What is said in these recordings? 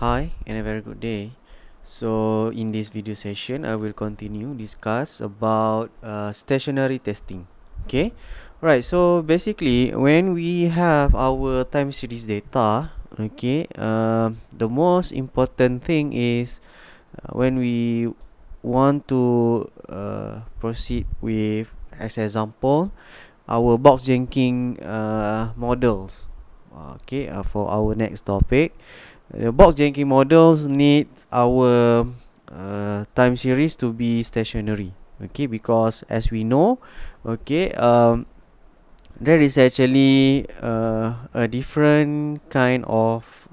Hi and a very good day. So in this video session I will continue discuss about stationary testing. Okay, right. So basically when we have our time series data, okay, the most important thing is when we want to proceed with, as example, our box Jenkins models. Okay, for our next topic, the box Jenkins models needs our time series to be stationary. Okay, because as we know, okay, there is actually a different kind of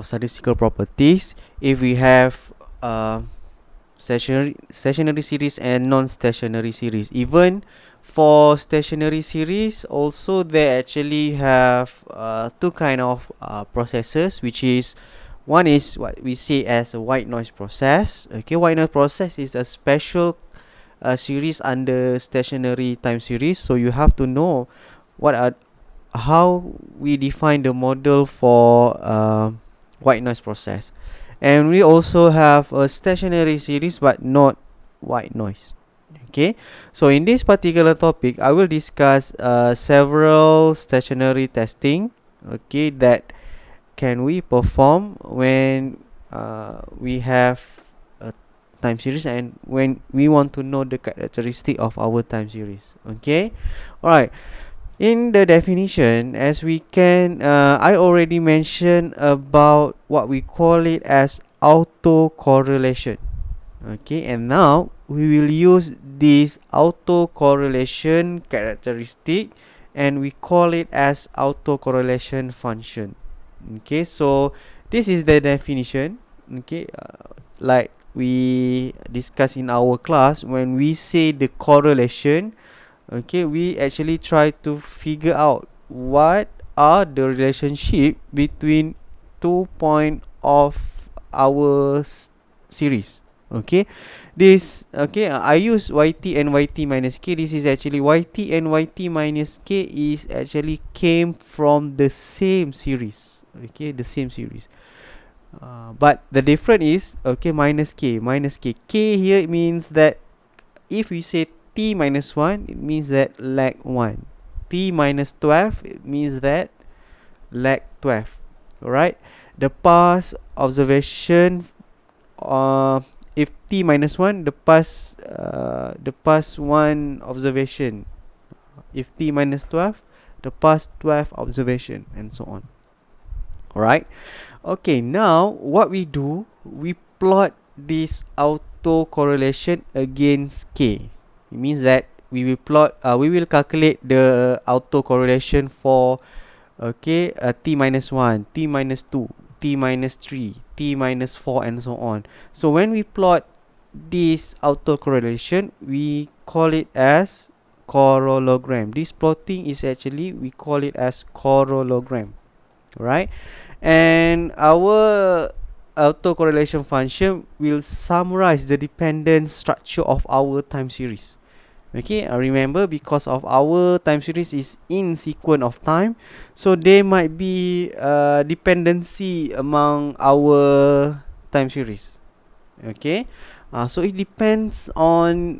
statistical properties if we have stationary series and non-stationary series. Even for stationary series also, they actually have two kind of processes, which is one is what we say as a white noise process. Okay, white noise process is a special series under stationary time series, so you have to know what are how we define the model for white noise process. And we also have a stationary series but not white noise. Okay, so in this particular topic I will discuss several stationary testing, okay, that can we perform when we have a time series and when we want to know the characteristic of our time series. Okay, alright. In the definition, as we can, I already mentioned about what we call it as autocorrelation. Okay, and now we will use this autocorrelation characteristic and we call it as autocorrelation function. Okay, so this is the definition. Okay, like we discussed in our class, when we say the correlation, okay, we actually try to figure out what are the relationship between 2 point of our series. Okay, this, okay, I use yt and yt minus k. This is actually yt and yt minus k is actually came from the same series. Okay, the same series, but the difference is, okay, minus k. K here means that if we say t minus 1, it means that lag 1. T minus 12, it means that lag 12. Alright, the past observation, if t minus 1, the past one observation. If t minus 12, the past 12 observation, and so on. Alright, okay, now what we do, we plot this autocorrelation against k. It means that we will calculate the autocorrelation for, okay, t minus 1, t minus 2, t minus 3, t minus 4, and so on. So when we plot this autocorrelation, we call it as correlogram. This plotting is actually, we call it as correlogram. Right, and our autocorrelation function will summarize the dependent structure of our time series. Okay, remember, because of our time series is in sequence of time, so there might be dependency among our time series. Okay, so it depends on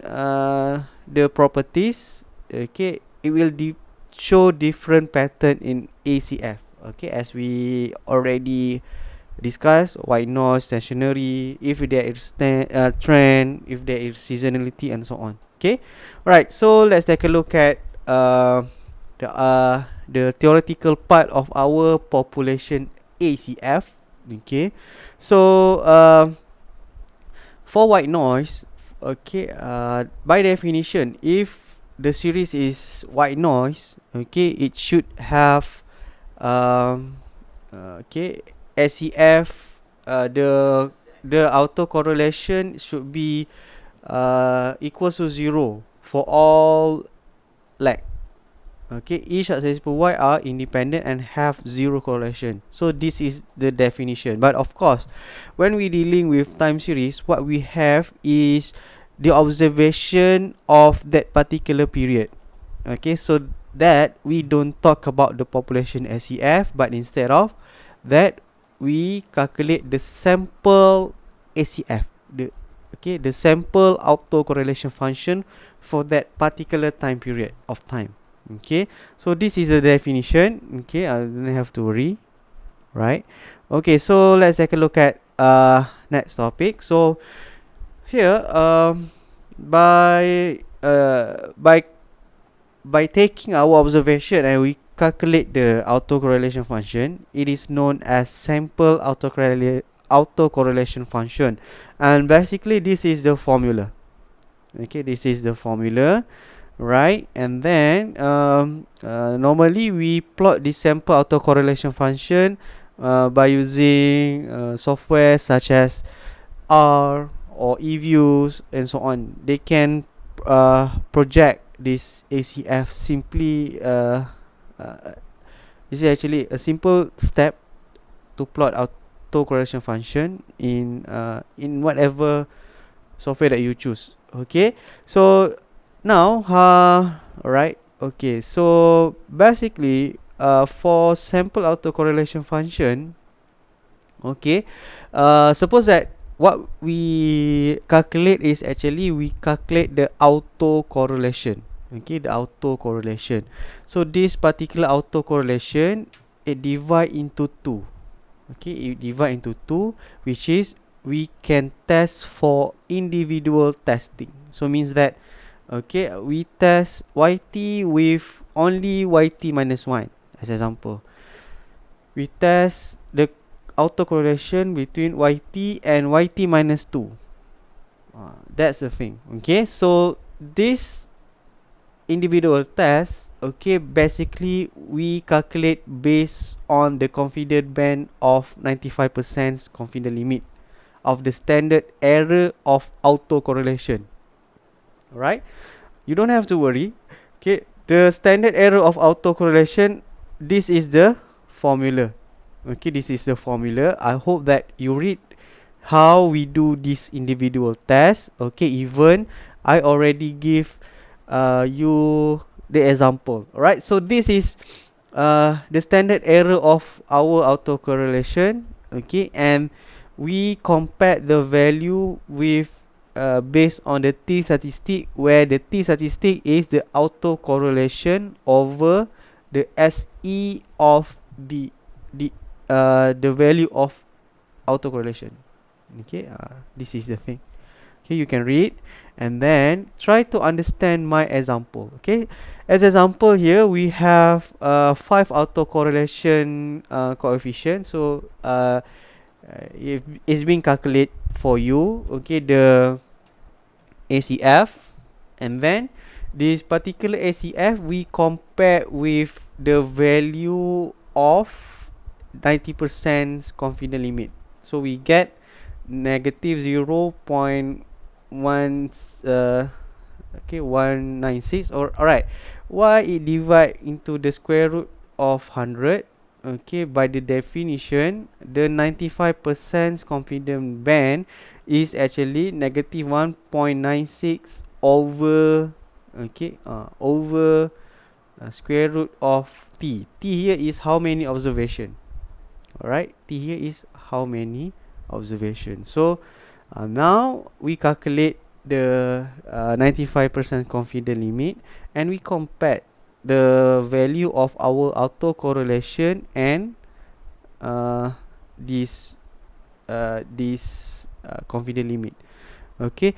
the properties. Okay, it will show different pattern in ACF. Okay, as we already discussed, white noise, stationary, if there is trend, if there is seasonality, and so on. Okay, right, so let's take a look at the theoretical part of our population ACF. Okay, so for white noise, okay, by definition, if the series is white noise, okay, it should have okay, SEF, the autocorrelation should be equals to 0 for all lag. Okay, each successive y are independent and have 0 correlation. So this is the definition. But of course, when we dealing with time series, what we have is the observation of that particular period. Okay, so that we don't talk about the population SEF, but instead of that we calculate the sample ACF, the sample autocorrelation function for that particular time period of time. Okay, so this is the definition. Okay, I don't have to worry, right? Okay, so let's take a look at next topic. So here, by taking our observation and we calculate the autocorrelation function, it is known as sample autocorrelation function, and basically this is the formula. Okay, this is the formula, right? And then normally we plot the sample autocorrelation function by using software such as R or eViews and so on. They can project this ACF simply. This is actually a simple step to plot autocorrelation function in whatever software that you choose. Okay, so now alright, okay, so basically for sample autocorrelation function, okay, suppose that what we calculate is actually we calculate the autocorrelation. Okay, the autocorrelation. So this particular autocorrelation, it divide into two. Okay, it divide into two, which is we can test for individual testing. So means that, okay, we test YT with only YT minus 1 as example. We test the autocorrelation between YT and YT minus 2. That's the thing. Okay, so this individual test, okay, basically we calculate based on the confidence band of 95% confidence limit of the standard error of autocorrelation. Alright, you don't have to worry. Okay, the standard error of autocorrelation, this is the formula. Okay, this is the formula. I hope that you read how we do this individual test. Okay, even I already give you the example. Alright, so this is the standard error of our autocorrelation. Okay, and we compare the value with based on the t statistic, where the t statistic is the autocorrelation over the SE of the value of autocorrelation. Okay, this is the thing. Okay, you can read and then try to understand my example. Okay, as example here we have 5 autocorrelation coefficient. So if it's being calculated for you, okay, the ACF, and then this particular ACF we compare with the value of 90% confidence limit. So we get negative 0.1 okay, 196. Or alright, why it divide into the square root of 100? Okay, by the definition, the 95% confidence band is actually negative 1.96 over, okay, over square root of t. T here is how many observation. Alright, t here is how many observation. So now we calculate the 95% confidence limit, and we compare the value of our autocorrelation and this confidence limit. Okay,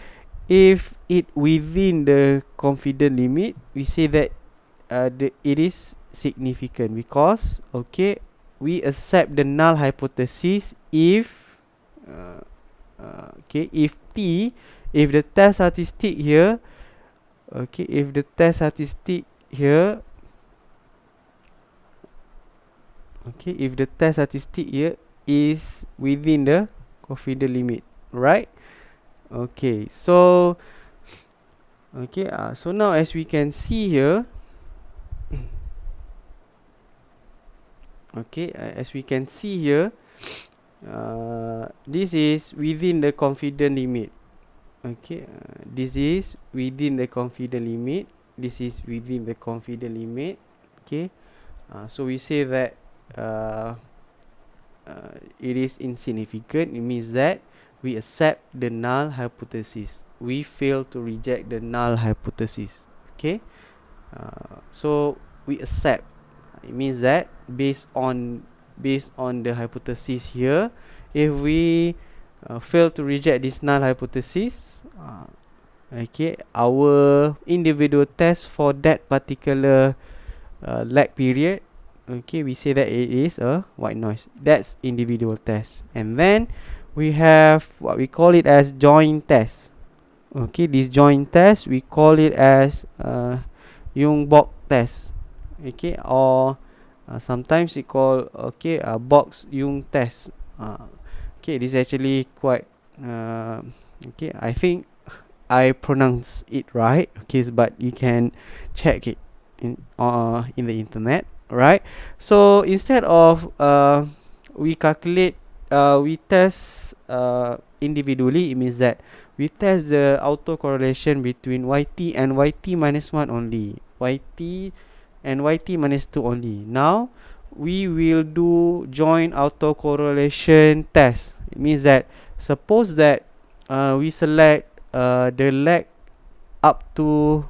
if it within the confidence limit, we say that it is significant, because okay, we accept the null hypothesis if okay, if the test statistic here, okay, if the test statistic here, okay, if the test statistic here is within the confidence limit, right? Okay, so okay, so now as we can see here, okay, as we can see here, this is within the confidence limit. Okay, this is within the confidence limit. This is within the confidence limit. Okay, so we say that it is insignificant, it means that we accept the null hypothesis. We fail to reject the null hypothesis. Okay, so we accept. It means that based on the hypothesis here, if we fail to reject this null hypothesis, okay, our individual test for that particular lag period, okay, we say that it is a white noise. That's individual test. And then we have what we call it as joint test. Okay, this joint test we call it as Young-Box test. Okay, or sometimes we call Box-Young test. Okay, this is actually quite okay, I think I pronounce it right. Okay, but you can check it in the internet. Right, so instead of we calculate we test individually, it means that we test the autocorrelation between yt and yt minus 1 only, yt and yt minus 2 only. Now we will do joint autocorrelation test. It means that suppose that we select the lag up to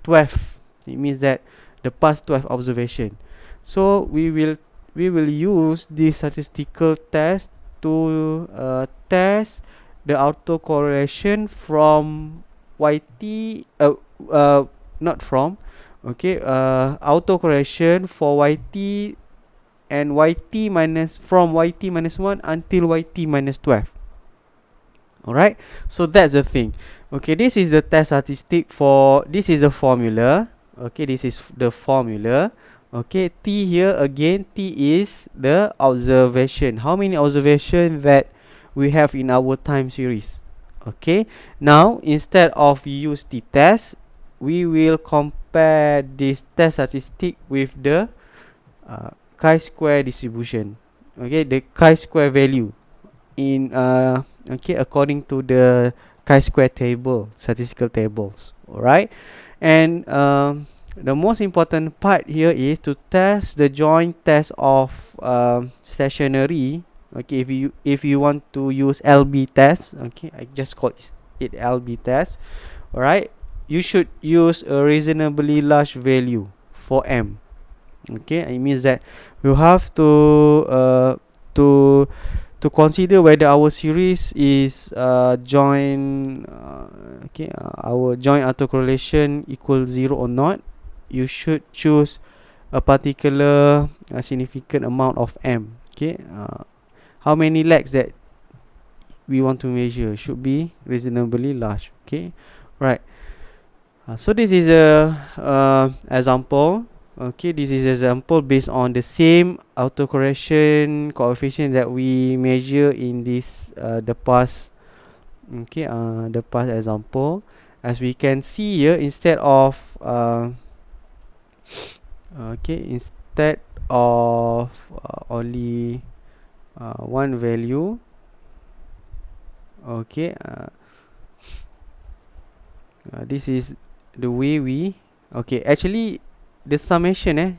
12. It means that the past 12 observation. So we will use this statistical test to test the autocorrelation from yt not from autocorrelation for yt and yt minus from yt minus 1 until yt minus 12. Alright, so that's the thing. Okay, this is the test statistic for, this is the formula. Okay, this is the formula. Okay, T here again, T is the observation. How many observations that we have in our time series? Okay, now instead of use the test, we will compare this test statistic with the chi-square distribution. Okay, the chi-square value in okay, according to the chi-square table, statistical tables. Alright, and the most important part here is to test the joint test of stationary. Okay, if you want to use LB test, okay, I just call it LB test. Alright, you should use a reasonably large value for M. Okay, it means that you have to consider whether our series is joint our joint autocorrelation equals 0 or not. You should choose a particular significant amount of M. Okay, how many lags that we want to measure should be reasonably large. Okay, right. So this is a example. Okay, this is example based on the same autocorrelation coefficient that we measure in this the past example. As we can see here, instead of only one value, okay, this is the way we, okay, actually the summation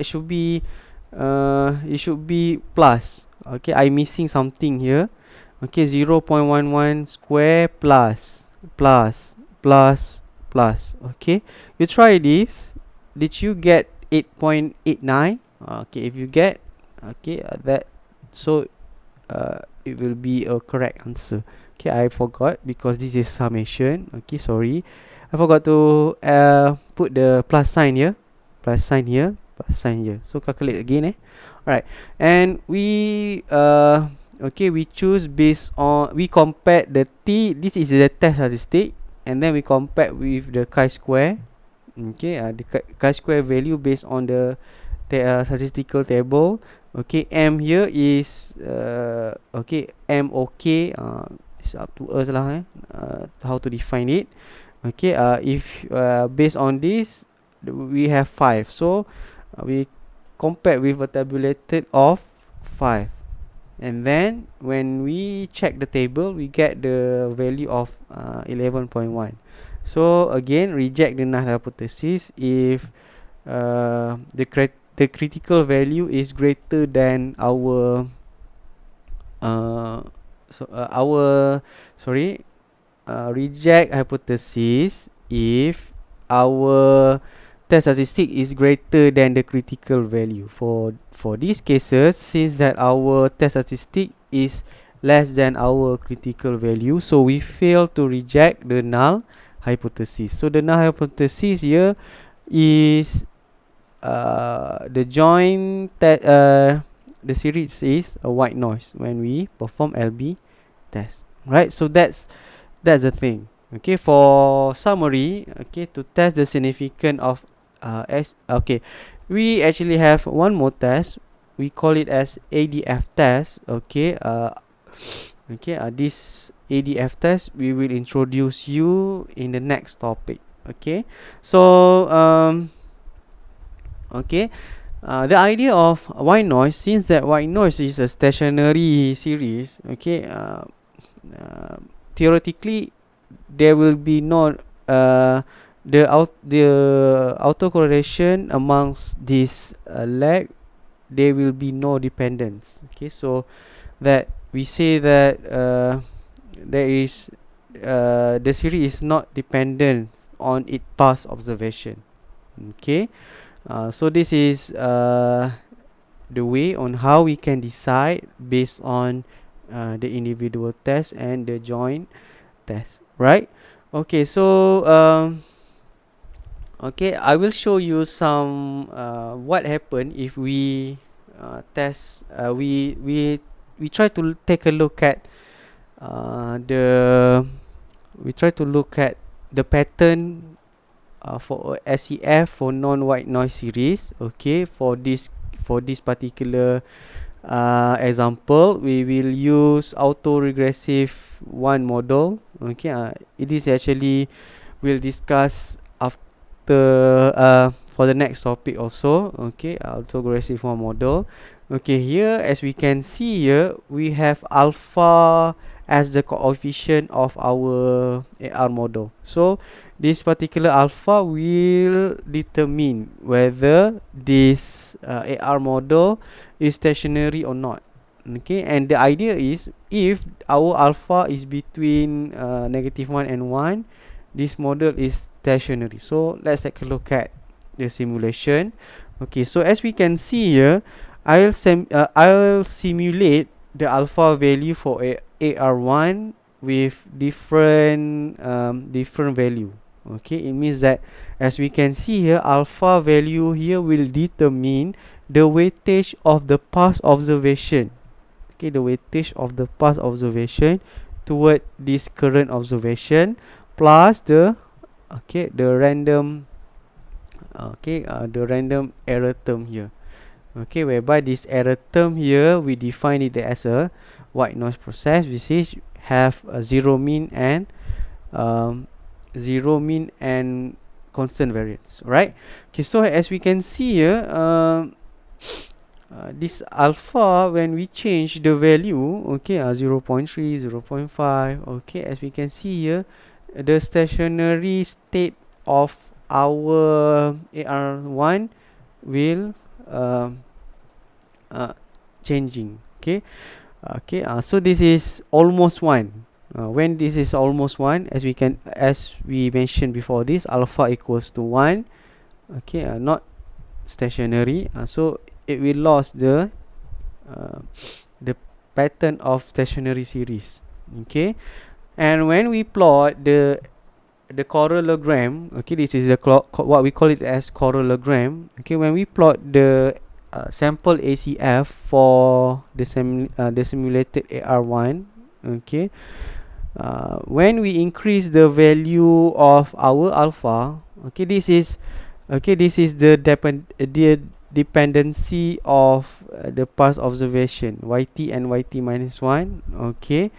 should be it should be plus. Okay, I'm missing something here. Okay, 0.11 square plus. Okay, you try this. Did you get 8.89? Okay, if you get, okay, that, so it will be a correct answer. Okay, I forgot because this is summation. Okay, sorry, I forgot to put the plus sign here. So calculate again. Alright, and we we choose based on, we compare the T, this is the test statistic, and then we compare with the chi-square. Okay, the chi-square value based on the statistical table. Okay, M here is M, okay, it's up to us lah, how to define it. Okay, if based on this we have 5, so we compare with a tabulated of 5, and then when we check the table we get the value of 11.1. so again, reject the null hypothesis if the critical value is greater than our our reject hypothesis if our test statistic is greater than the critical value. For these cases, since that our test statistic is less than our critical value, so we fail to reject the null hypothesis. So the null hypothesis here is the series is a white noise when we perform LB test, right? So that's the thing. Okay, for summary, okay, to test the significance of we actually have one more test. We call it as ADF test. Okay, this ADF test we will introduce you in the next topic. Okay, so the idea of white noise, since that white noise is a stationary series, okay, theoretically there will be no the autocorrelation amongst this lag, there will be no dependence. Okay, so that we say that there is the series is not dependent on its past observation. Okay, so this is the way on how we can decide based on the individual test and the joint test, right? Okay, so I will show you some what happen if we test we try to take a look at the pattern for SEF for non-white noise series. Okay, for this particular example, we will use autoregressive one model. Okay, it is actually we'll discuss after for the next topic also. Okay, autoregressive one model. Okay, here as we can see here, we have alpha as the coefficient of our AR model. So this particular alpha will determine whether this AR model is stationary or not. Okay, and the idea is if our alpha is between -1 and 1, this model is stationary. So let's take a look at the simulation. Okay, so as we can see here, I'll simulate the alpha value for AR1 with different value. Okay, it means that as we can see here, alpha value here will determine the weightage of the past observation. Okay, the weightage of the past observation toward this current observation plus the random the random error term here. Okay, whereby this error term here we define it as a white noise process, which is have a zero mean and constant variance, right? Okay, so as we can see here, this alpha, when we change the value, okay, 0.3, 0.5, okay, as we can see here, the stationary state of our AR1 will changing. Okay, so this is almost 1. When this is almost 1, as we mentioned before, this alpha equals to 1. Okay, not stationary, so it will lose the pattern of stationary series. Okay, and when we plot the correlogram, okay, this is what we call it as correlogram. Okay, when we plot the sample ACF for the simulated AR1, okay, when we increase the value of our alpha, okay, this is the dependency of the past observation YT and YT minus 1. Okay,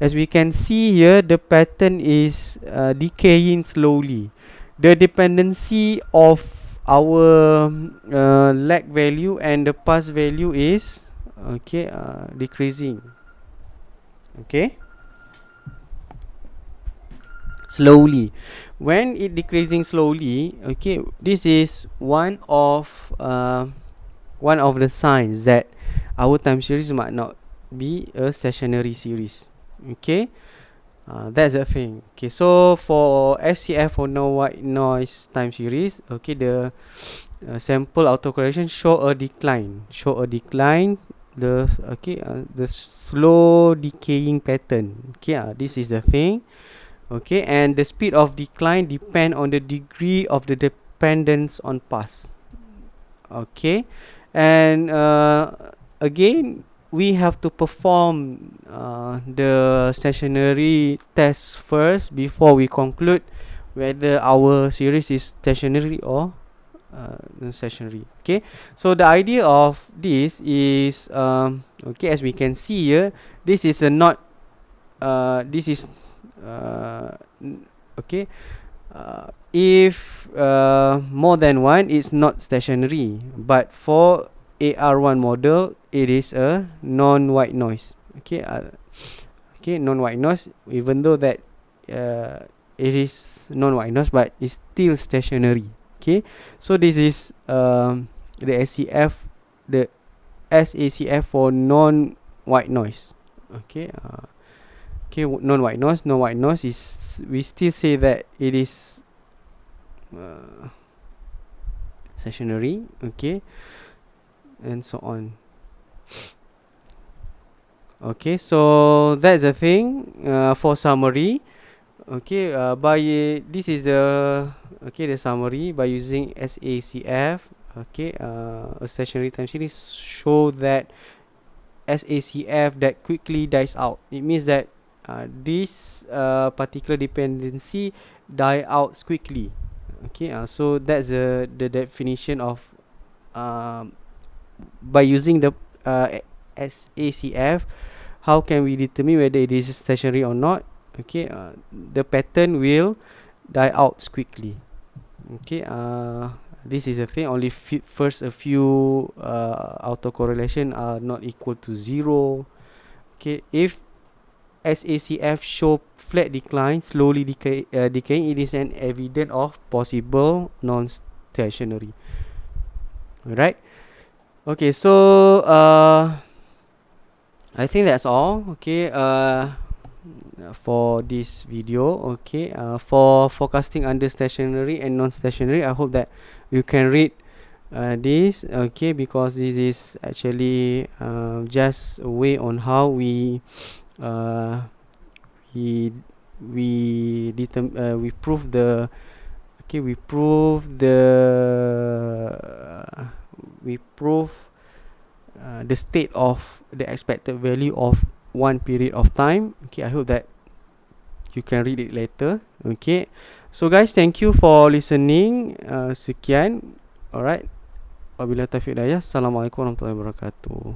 as we can see here, the pattern is decaying slowly. The dependency of our lag value and the past value is decreasing. Okay, slowly. When it decreasing slowly, okay, this is one of the signs that our time series might not be a stationary series. Okay, that's the thing. Okay, so for SCF or no white noise time series, okay, the sample autocorrelation show a decline. The slow decaying pattern. Okay, this is the thing. Okay, and the speed of decline depend on the degree of the dependence on pass. Okay, and again we have to perform the stationary test first before we conclude whether our series is stationary or stationary. Okay, so the idea of this is okay, as we can see here, this is a not this is okay, if more than one, it's not stationary, but for AR1 model it is a non-white noise. Okay, okay, non-white noise, even though that it is non-white noise, but it's still stationary. Okay, so this is the SCF, the SACF for non-white noise. Okay, okay, non-white noise is, we still say that it is stationary. Okay, and so on. Okay, so that's the thing. For summary, okay, this is the summary by using SACF. Okay, a stationary time series show that SACF that quickly dies out. It means that this particular dependency die out quickly. Okay, so that's the definition of by using the SACF. How can we determine whether it is stationary or not? Okay, the pattern will die out quickly. Okay, this is the thing. Only first a few autocorrelation are not equal to 0. Okay, if SACF show flat decline, slowly decaying, it is an evidence of possible non-stationary. Alright. Okay, so I think that's all. Okay, for this video. Okay, for forecasting under stationary and non-stationary, I hope that you can read this. Okay, because this is actually just a way on how we we prove the the state of the expected value of one period of time. Okay, I hope that you can read it later. Okay, so guys, thank you for listening. Sekian. Alright, wabillahi taufiq hidayah. Assalamualaikum warahmatullahi wabarakatuh.